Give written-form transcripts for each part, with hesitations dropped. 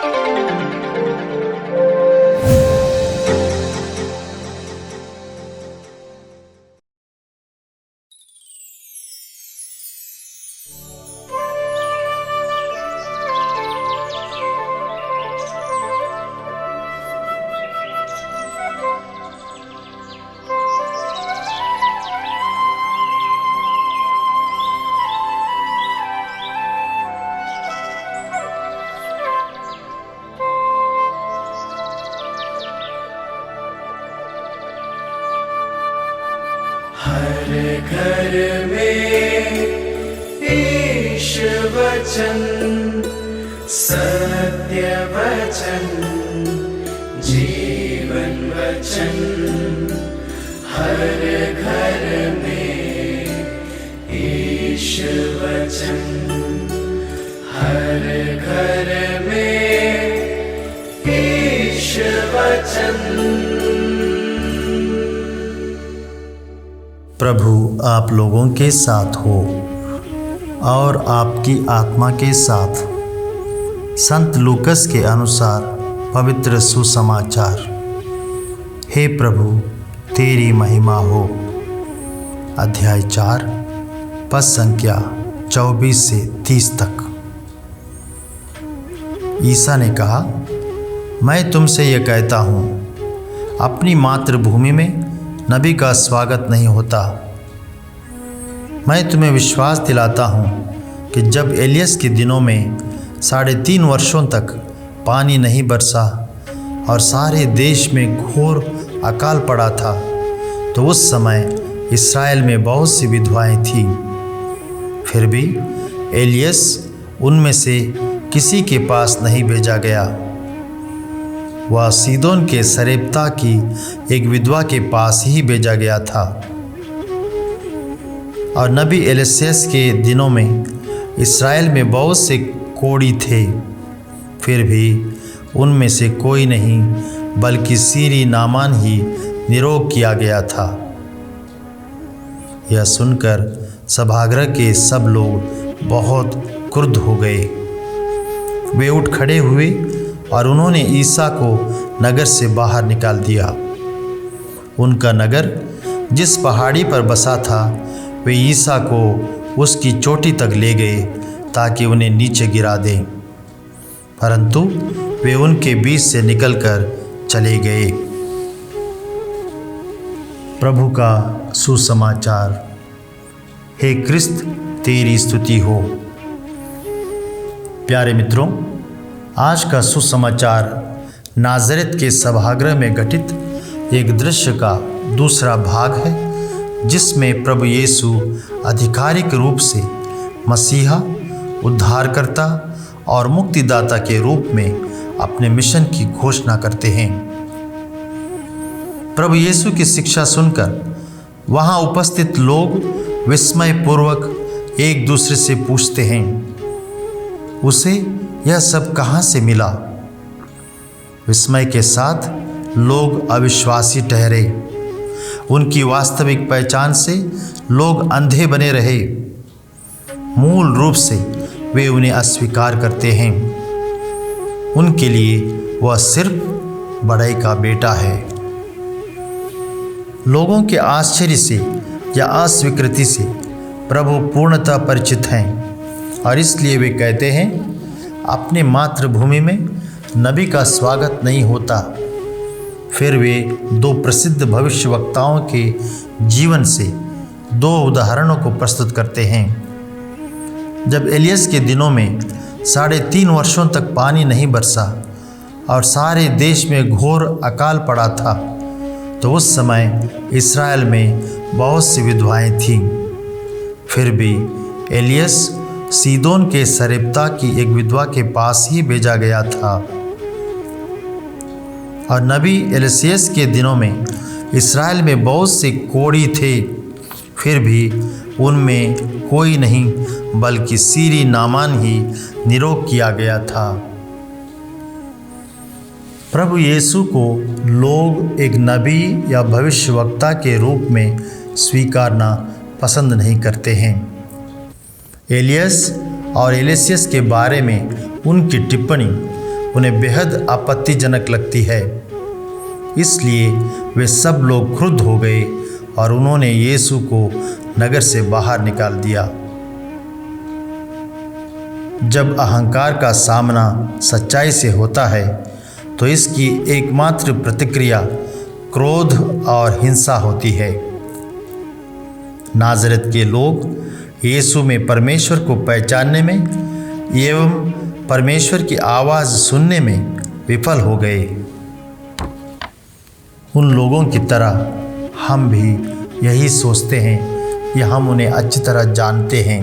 हर घर में ईश वचन, सत्य वचन, जीवन वचन। हर घर में ईश वचन, हर घर में ईश वचन। प्रभु आप लोगों के साथ हो और आपकी आत्मा के साथ। संत लूकस के अनुसार पवित्र सुसमाचार। हे प्रभु तेरी महिमा हो। अध्याय 4 पद संख्या 24 से 30 तक। ईसा ने कहा, मैं तुमसे यह कहता हूँ, अपनी मातृभूमि में नबी का स्वागत नहीं होता। मैं तुम्हें विश्वास दिलाता हूँ कि जब एलियस के दिनों में 3.5 वर्षों तक पानी नहीं बरसा और सारे देश में घोर अकाल पड़ा था, तो उस समय इस्राएल में बहुत सी विधवाएं थीं। फिर भी एलियस उनमें से किसी के पास नहीं भेजा गया। वह सीदोन के सरेप्ता की एक विधवा के पास ही भेजा गया था। और नबी एलियस के दिनों में इस्राएल में बहुत से कोढ़ी थे, फिर भी उनमें से कोई नहीं बल्कि सीरी नामान ही निरोग किया गया था। यह सुनकर सभागृह के सब लोग बहुत क्रुद्ध हो गए। वे उठ खड़े हुए और उन्होंने ईसा को नगर से बाहर निकाल दिया। उनका नगर जिस पहाड़ी पर बसा था, वे ईसा को उसकी चोटी तक ले गए ताकि उन्हें नीचे गिरा दें, परंतु वे उनके बीच से निकलकर चले गए। प्रभु का सुसमाचार। हे क्रिस्त तेरी स्तुति हो। प्यारे मित्रों, आज का सुसमाचार नाज़रेत के सभागृह में घटित एक दृश्य का दूसरा भाग है, जिसमें प्रभु यीशु आधिकारिक रूप से मसीहा, उद्धारकर्ता और मुक्तिदाता के रूप में अपने मिशन की घोषणा करते हैं। प्रभु यीशु की शिक्षा सुनकर वहाँ उपस्थित लोग विस्मयपूर्वक एक दूसरे से पूछते हैं, उसे यह सब कहाँ से मिला? विस्मय के साथ लोग अविश्वासी ठहरे। उनकी वास्तविक पहचान से लोग अंधे बने रहे। मूल रूप से वे उन्हें अस्वीकार करते हैं। उनके लिए वह सिर्फ बड़ाई का बेटा है। लोगों के आश्चर्य से या अस्वीकृति से प्रभु पूर्णतः परिचित हैं और इसलिए वे कहते हैं, अपने मातृभूमि में नबी का स्वागत नहीं होता। फिर वे 2 प्रसिद्ध भविष्यवक्ताओं के जीवन से 2 उदाहरणों को प्रस्तुत करते हैं। जब एलियस के दिनों में 3.5 वर्षों तक पानी नहीं बरसा और सारे देश में घोर अकाल पड़ा था, तो उस समय इस्राएल में बहुत सी विधवाएं थीं। फिर भी एलियस सीदोन के सरेप्ता की एक विधवा के पास ही भेजा गया था। और नबी एलियस के दिनों में इस्राएल में बहुत से कोढ़ी थे, फिर भी उनमें कोई नहीं बल्कि सीरी नामान ही निरोग किया गया था। प्रभु यीशु को लोग एक नबी या भविष्यवक्ता के रूप में स्वीकारना पसंद नहीं करते हैं। एलियस और एलियस के बारे में उनकी टिप्पणी उन्हें बेहद आपत्तिजनक लगती है। इसलिए वे सब लोग क्रुद्ध हो गए और उन्होंने यीशु को नगर से बाहर निकाल दिया। जब अहंकार का सामना सच्चाई से होता है तो इसकी एकमात्र प्रतिक्रिया क्रोध और हिंसा होती है। नाज़रेत के लोग यीशु में परमेश्वर को पहचानने में एवं परमेश्वर की आवाज़ सुनने में विफल हो गए। उन लोगों की तरह हम भी यही सोचते हैं कि हम उन्हें अच्छी तरह जानते हैं।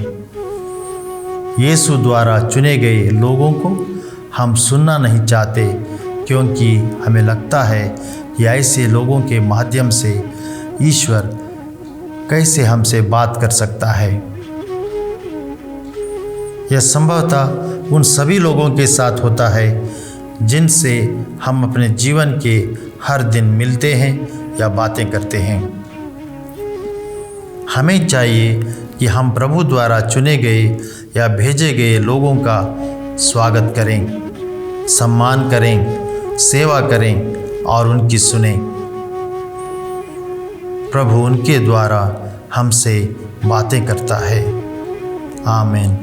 यीशु द्वारा चुने गए लोगों को हम सुनना नहीं चाहते, क्योंकि हमें लगता है कि ऐसे लोगों के माध्यम से ईश्वर कैसे हमसे बात कर सकता है। यह संभवतः उन सभी लोगों के साथ होता है जिनसे हम अपने जीवन के हर दिन मिलते हैं या बातें करते हैं। हमें चाहिए कि हम प्रभु द्वारा चुने गए या भेजे गए लोगों का स्वागत करें, सम्मान करें, सेवा करें और उनकी सुने। प्रभु उनके द्वारा हमसे बातें करता है। आमीन।